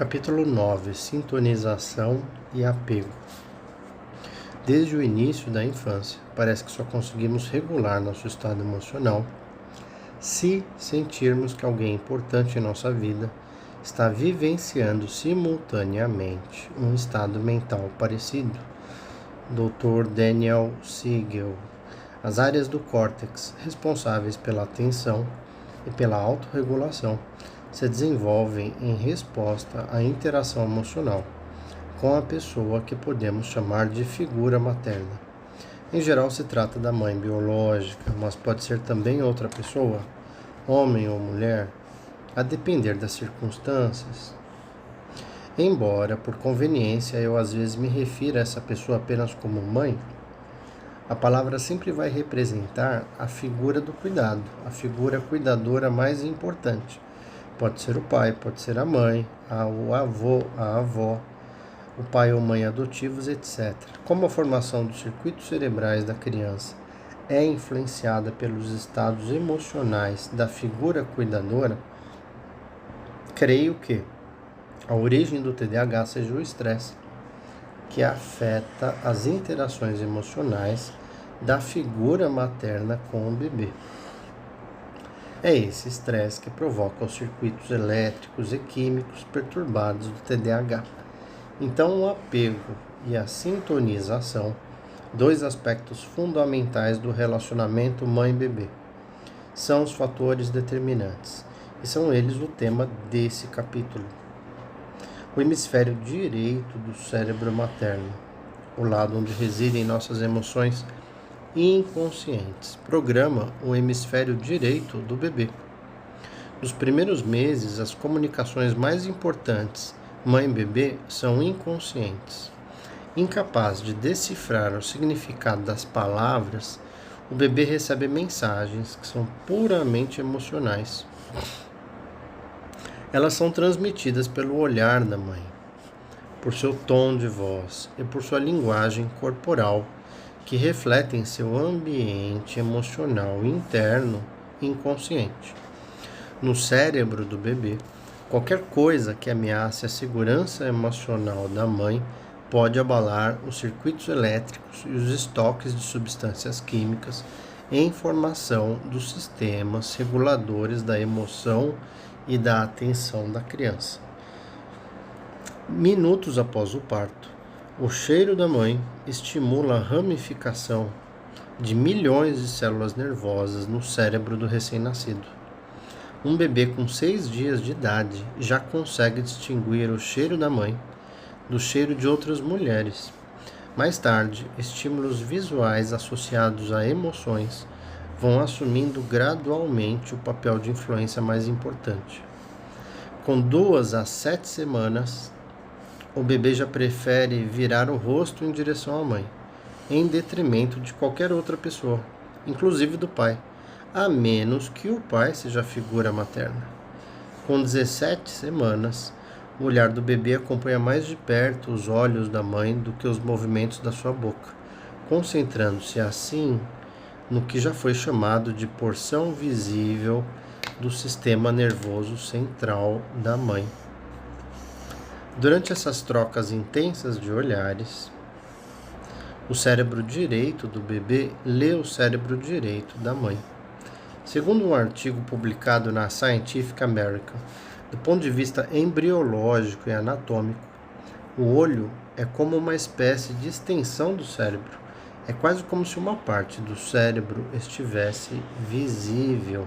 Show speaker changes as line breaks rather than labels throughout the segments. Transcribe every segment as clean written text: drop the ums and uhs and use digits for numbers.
Capítulo 9: Sintonização e apego. Desde o início da infância, parece que só conseguimos regular nosso estado emocional se sentirmos que alguém importante em nossa vida está vivenciando simultaneamente um estado mental parecido. Dr. Daniel Siegel. As áreas do córtex responsáveis pela atenção e pela autorregulação se desenvolvem em resposta à interação emocional com a pessoa que podemos chamar de figura materna. Em geral se trata da mãe biológica, mas pode ser também outra pessoa, homem ou mulher, a depender das circunstâncias. Embora, por conveniência, eu às vezes me refira a essa pessoa apenas como mãe, a palavra sempre vai representar a figura do cuidado, a figura cuidadora mais importante. Pode ser o pai, pode ser a mãe, o avô, a avó, o pai ou mãe adotivos, etc. Como a formação dos circuitos cerebrais da criança é influenciada pelos estados emocionais da figura cuidadora, creio que a origem do TDAH seja o estresse, que afeta as interações emocionais da figura materna com o bebê. É esse estresse que provoca os circuitos elétricos e químicos perturbados do TDAH. Então, o apego e a sintonização, dois aspectos fundamentais do relacionamento mãe-bebê, são os fatores determinantes, e são eles o tema desse capítulo. O hemisfério direito do cérebro materno, o lado onde residem nossas emoções inconscientes, programa o hemisfério direito do bebê. Nos primeiros meses, as comunicações mais importantes mãe-bebê são inconscientes. Incapaz de decifrar o significado das palavras, o bebê recebe mensagens que são puramente emocionais. Elas são transmitidas pelo olhar da mãe, por seu tom de voz e por sua linguagem corporal, que refletem seu ambiente emocional interno inconsciente. No cérebro do bebê, qualquer coisa que ameace a segurança emocional da mãe pode abalar os circuitos elétricos e os estoques de substâncias químicas em formação dos sistemas reguladores da emoção e da atenção da criança. Minutos após o parto, o cheiro da mãe estimula a ramificação de milhões de células nervosas no cérebro do recém-nascido. Um bebê com 6 dias de idade já consegue distinguir o cheiro da mãe do cheiro de outras mulheres. Mais tarde, estímulos visuais associados a emoções vão assumindo gradualmente o papel de influência mais importante. Com 2 a 7 semanas, o bebê já prefere virar o rosto em direção à mãe, em detrimento de qualquer outra pessoa, inclusive do pai, a menos que o pai seja a figura materna. Com 17 semanas, o olhar do bebê acompanha mais de perto os olhos da mãe do que os movimentos da sua boca, concentrando-se assim no que já foi chamado de porção visível do sistema nervoso central da mãe. Durante essas trocas intensas de olhares, o cérebro direito do bebê lê o cérebro direito da mãe. Segundo um artigo publicado na Scientific American, do ponto de vista embriológico e anatômico, o olho é como uma espécie de extensão do cérebro. É quase como se uma parte do cérebro estivesse visível.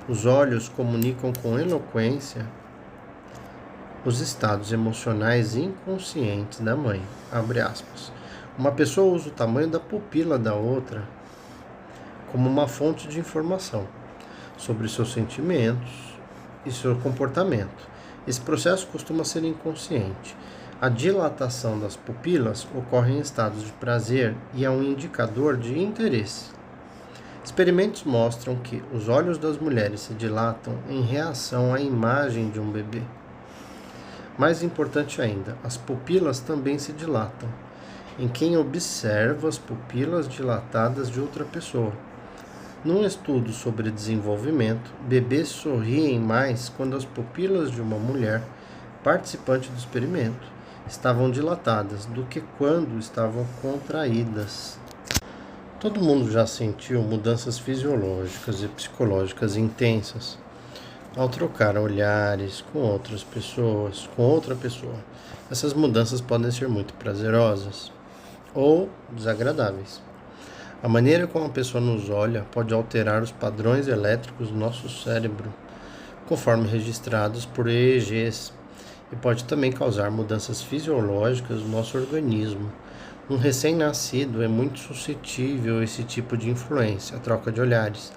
Os olhos comunicam com eloquência os estados emocionais inconscientes da mãe. Abre aspas. Uma pessoa usa o tamanho da pupila da outra como uma fonte de informação sobre seus sentimentos e seu comportamento. Esse processo costuma ser inconsciente. A dilatação das pupilas ocorre em estados de prazer e é um indicador de interesse. Experimentos mostram que os olhos das mulheres se dilatam em reação à imagem de um bebê. Mais importante ainda, as pupilas também se dilatam em quem observa as pupilas dilatadas de outra pessoa. Num estudo sobre desenvolvimento, bebês sorriem mais quando as pupilas de uma mulher participante do experimento estavam dilatadas do que quando estavam contraídas. Todo mundo já sentiu mudanças fisiológicas e psicológicas intensas ao trocar olhares com outras pessoas, com outra pessoa. Essas mudanças podem ser muito prazerosas ou desagradáveis. A maneira como a pessoa nos olha pode alterar os padrões elétricos do nosso cérebro, conforme registrados por EEGs, e pode também causar mudanças fisiológicas no nosso organismo. Um recém-nascido é muito suscetível a esse tipo de influência, a troca de olhares,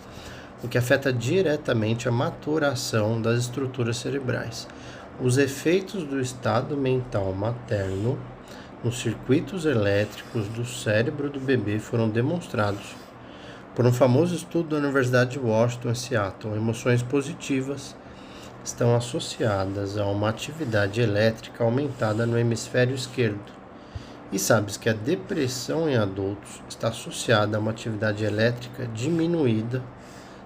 o que afeta diretamente a maturação das estruturas cerebrais. Os efeitos do estado mental materno nos circuitos elétricos do cérebro do bebê foram demonstrados por um famoso estudo da Universidade de Washington, em Seattle. Emoções positivas estão associadas a uma atividade elétrica aumentada no hemisfério esquerdo. E sabes que a depressão em adultos está associada a uma atividade elétrica diminuída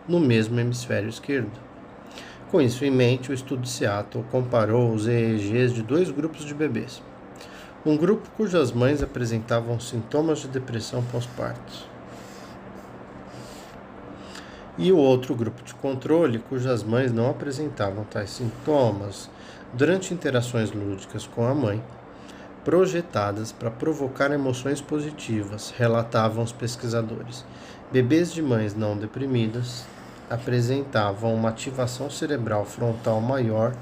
no mesmo hemisfério esquerdo. Com isso em mente, o estudo de Seattle comparou os EEGs de 2 grupos de bebês. Um grupo cujas mães apresentavam sintomas de depressão pós-parto, e o outro grupo de controle, cujas mães não apresentavam tais sintomas, durante interações lúdicas com a mãe, projetadas para provocar emoções positivas, relatavam os pesquisadores. Bebês de mães não deprimidas apresentavam uma ativação cerebral frontal maior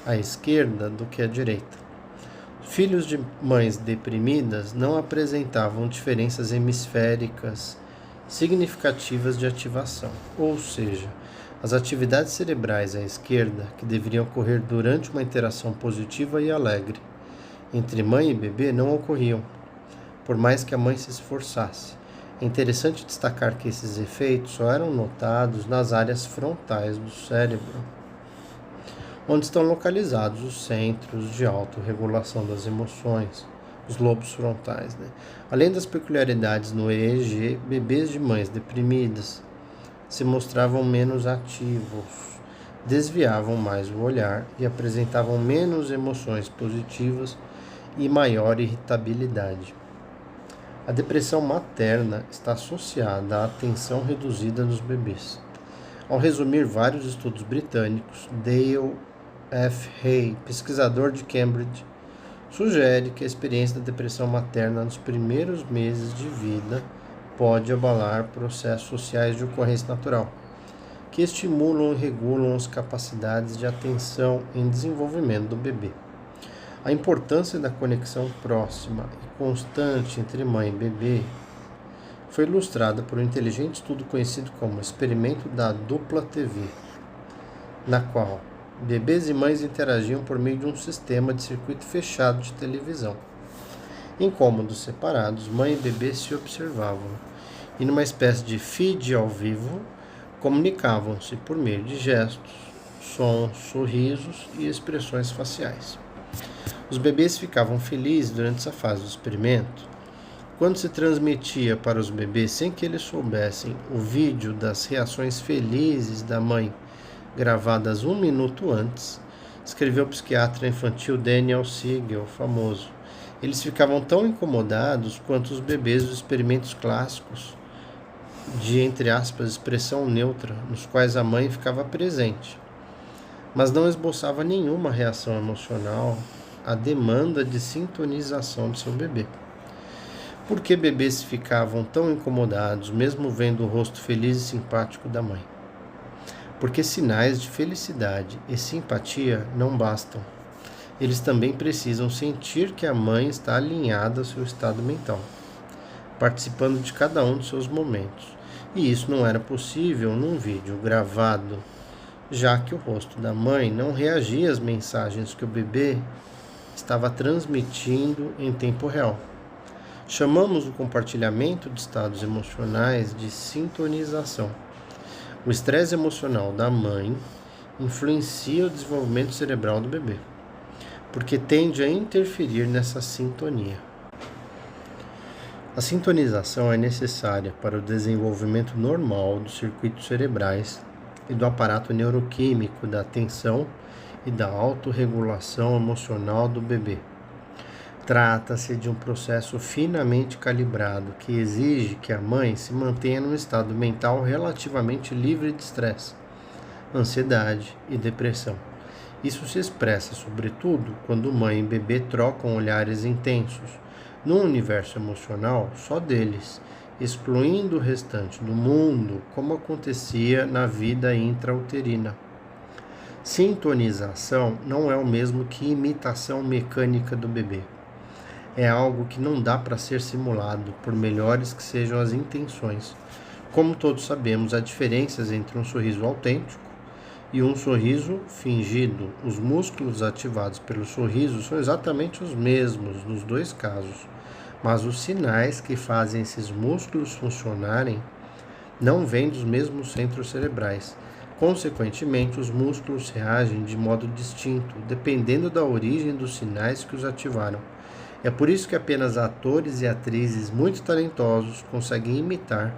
à esquerda do que à direita. Filhos de mães deprimidas não apresentavam diferenças hemisféricas significativas de ativação, ou seja, as atividades cerebrais à esquerda, que deveriam ocorrer durante uma interação positiva e alegre entre mãe e bebê, não ocorriam, por mais que a mãe se esforçasse. É interessante destacar que esses efeitos só eram notados nas áreas frontais do cérebro, onde estão localizados os centros de autorregulação das emoções, os lobos frontais. Além das peculiaridades no EEG, bebês de mães deprimidas se mostravam menos ativos, desviavam mais o olhar e apresentavam menos emoções positivas e maior irritabilidade. A depressão materna está associada à atenção reduzida nos bebês. Ao resumir vários estudos britânicos, Dale F. Hay, pesquisador de Cambridge, sugere que a experiência da depressão materna nos primeiros meses de vida pode abalar processos sociais de ocorrência natural, que estimulam e regulam as capacidades de atenção em desenvolvimento do bebê. A importância da conexão próxima e constante entre mãe e bebê foi ilustrada por um inteligente estudo conhecido como Experimento da Dupla TV, na qual bebês e mães interagiam por meio de um sistema de circuito fechado de televisão. Em cômodos separados, mãe e bebê se observavam e, numa espécie de feed ao vivo, comunicavam-se por meio de gestos, sons, sorrisos e expressões faciais. Os bebês ficavam felizes durante essa fase do experimento quando se transmitia para os bebês, sem que eles soubessem, o vídeo das reações felizes da mãe, gravadas 1 minuto antes, escreveu o psiquiatra infantil Daniel Siegel, famoso. Eles ficavam tão incomodados quanto os bebês dos experimentos clássicos de, entre aspas, expressão neutra, nos quais a mãe ficava presente, mas não esboçava nenhuma reação emocional à demanda de sintonização de seu bebê. Por que bebês ficavam tão incomodados, mesmo vendo o rosto feliz e simpático da mãe? Porque sinais de felicidade e simpatia não bastam. Eles também precisam sentir que a mãe está alinhada ao seu estado mental, participando de cada um dos seus momentos. E isso não era possível num vídeo gravado, já que o rosto da mãe não reagia às mensagens que o bebê estava transmitindo em tempo real. Chamamos o compartilhamento de estados emocionais de sintonização. O estresse emocional da mãe influencia o desenvolvimento cerebral do bebê, porque tende a interferir nessa sintonia. A sintonização é necessária para o desenvolvimento normal dos circuitos cerebrais e do aparato neuroquímico da atenção e da autorregulação emocional do bebê. Trata-se de um processo finamente calibrado que exige que a mãe se mantenha num estado mental relativamente livre de estresse, ansiedade e depressão. Isso se expressa, sobretudo, quando mãe e bebê trocam olhares intensos, num universo emocional só deles, excluindo o restante do mundo, como acontecia na vida intrauterina. Sintonização não é o mesmo que imitação mecânica do bebê. É algo que não dá para ser simulado, por melhores que sejam as intenções. Como todos sabemos, há diferenças entre um sorriso autêntico e um sorriso fingido. Os músculos ativados pelo sorriso são exatamente os mesmos nos dois casos, mas os sinais que fazem esses músculos funcionarem não vêm dos mesmos centros cerebrais. Consequentemente, os músculos reagem de modo distinto, dependendo da origem dos sinais que os ativaram. É por isso que apenas atores e atrizes muito talentosos conseguem imitar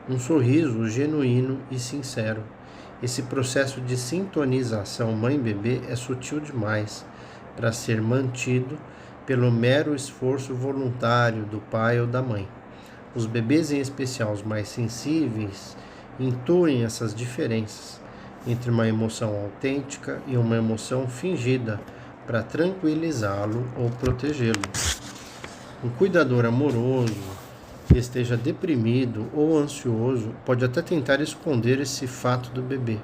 um sorriso genuíno e sincero. Esse processo de sintonização mãe-bebê é sutil demais para ser mantido pelo mero esforço voluntário do pai ou da mãe. Os bebês, em especial os mais sensíveis, intuem essas diferenças entre uma emoção autêntica e uma emoção fingida para tranquilizá-lo ou protegê-lo. Um cuidador amoroso que esteja deprimido ou ansioso pode até tentar esconder esse fato do bebê,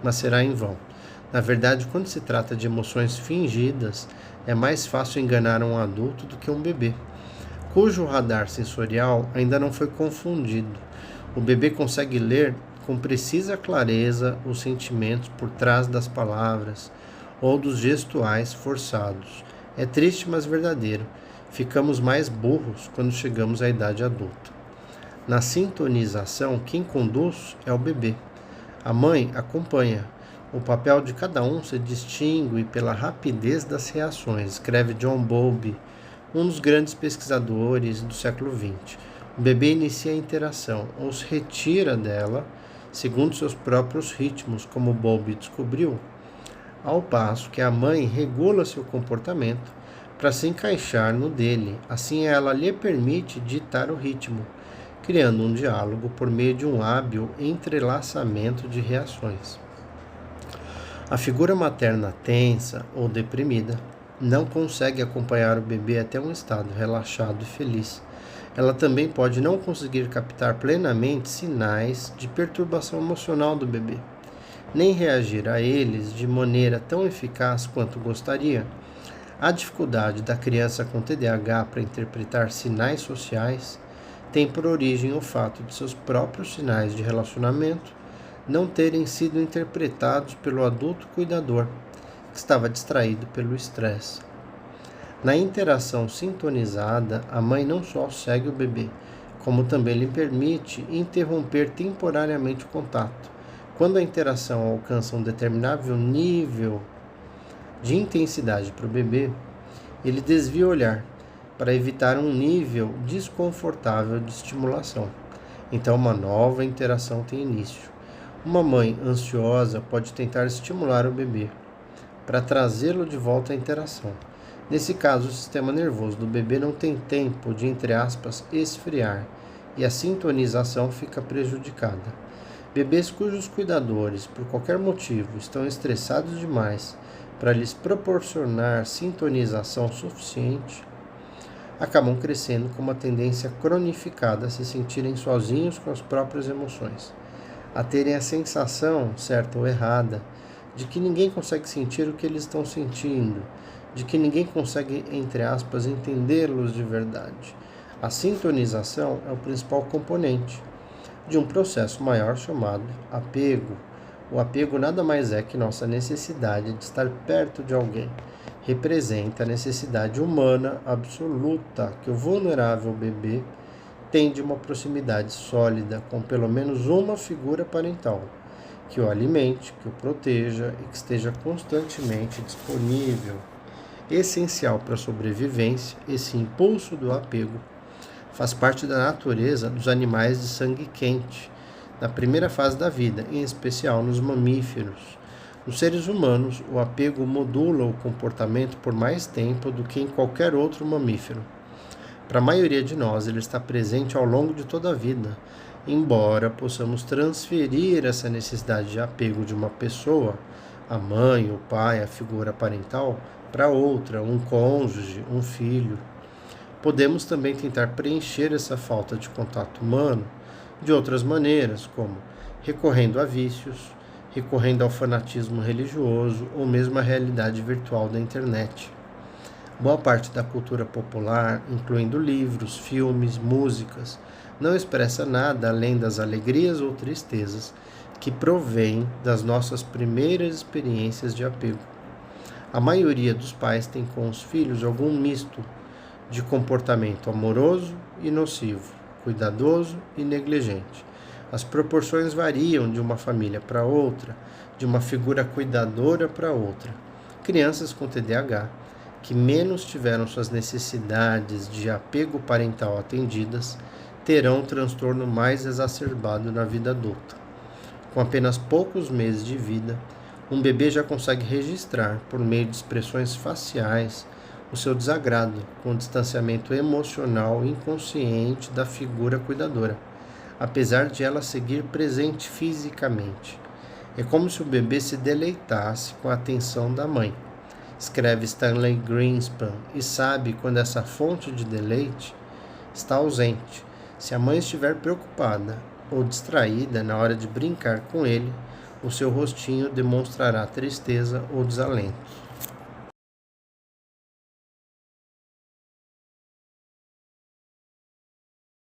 mas será em vão. Na verdade, quando se trata de emoções fingidas, é mais fácil enganar um adulto do que um bebê, cujo radar sensorial ainda não foi confundido. O bebê consegue ler com precisa clareza os sentimentos por trás das palavras ou dos gestuais forçados. É triste, mas verdadeiro. Ficamos mais burros quando chegamos à idade adulta. Na sintonização, quem conduz é o bebê. A mãe acompanha. O papel de cada um se distingue pela rapidez das reações, escreve John Bowlby, um dos grandes pesquisadores do século XX. O bebê inicia a interação ou se retira dela segundo seus próprios ritmos, como Bowlby descobriu, ao passo que a mãe regula seu comportamento para se encaixar no dele. Assim, ela lhe permite ditar o ritmo, criando um diálogo por meio de um hábil entrelaçamento de reações. A figura materna tensa ou deprimida não consegue acompanhar o bebê até um estado relaxado e feliz. Ela também pode não conseguir captar plenamente sinais de perturbação emocional do bebê, nem reagir a eles de maneira tão eficaz quanto gostaria. A dificuldade da criança com TDAH para interpretar sinais sociais tem por origem o fato de seus próprios sinais de relacionamento não terem sido interpretados pelo adulto cuidador, que estava distraído pelo estresse. Na interação sintonizada, a mãe não só segue o bebê, como também lhe permite interromper temporariamente o contato. Quando a interação alcança um determinável nível de intensidade para o bebê, ele desvia o olhar para evitar um nível desconfortável de estimulação. Então, uma nova interação tem início. Uma mãe ansiosa pode tentar estimular o bebê para trazê-lo de volta à interação. Nesse caso, o sistema nervoso do bebê não tem tempo de, entre aspas, esfriar e a sintonização fica prejudicada. Bebês cujos cuidadores, por qualquer motivo, estão estressados demais para lhes proporcionar sintonização suficiente, acabam crescendo com uma tendência cronificada a se sentirem sozinhos com as próprias emoções, a terem a sensação, certa ou errada, de que ninguém consegue sentir o que eles estão sentindo, de que ninguém consegue, entre aspas, entendê-los de verdade. A sintonização é o principal componente de um processo maior chamado apego. O apego nada mais é que nossa necessidade de estar perto de alguém. Representa a necessidade humana absoluta que o vulnerável bebê tem de uma proximidade sólida com pelo menos uma figura parental, que o alimente, que o proteja e que esteja constantemente disponível. Essencial para a sobrevivência, esse impulso do apego faz parte da natureza dos animais de sangue quente, na primeira fase da vida, em especial nos mamíferos. Nos seres humanos, o apego modula o comportamento por mais tempo do que em qualquer outro mamífero. Para a maioria de nós, ele está presente ao longo de toda a vida, embora possamos transferir essa necessidade de apego de uma pessoa, a mãe, o pai, a figura parental, para outra, um cônjuge, um filho. Podemos também tentar preencher essa falta de contato humano de outras maneiras, como recorrendo a vícios, recorrendo ao fanatismo religioso ou mesmo à realidade virtual da internet. Boa parte da cultura popular, incluindo livros, filmes, músicas, não expressa nada além das alegrias ou tristezas que provêm das nossas primeiras experiências de apego. A maioria dos pais tem com os filhos algum misto de comportamento amoroso e nocivo, cuidadoso e negligente. As proporções variam de uma família para outra, de uma figura cuidadora para outra. Crianças com TDAH, que menos tiveram suas necessidades de apego parental atendidas, terão um transtorno mais exacerbado na vida adulta. Com apenas poucos meses de vida, um bebê já consegue registrar, por meio de expressões faciais, o seu desagrado com o distanciamento emocional inconsciente da figura cuidadora, apesar de ela seguir presente fisicamente. É como se o bebê se deleitasse com a atenção da mãe, escreve Stanley Greenspan, e sabe quando essa fonte de deleite está ausente. Se a mãe estiver preocupada ou distraída na hora de brincar com ele, o seu rostinho demonstrará tristeza ou desalento.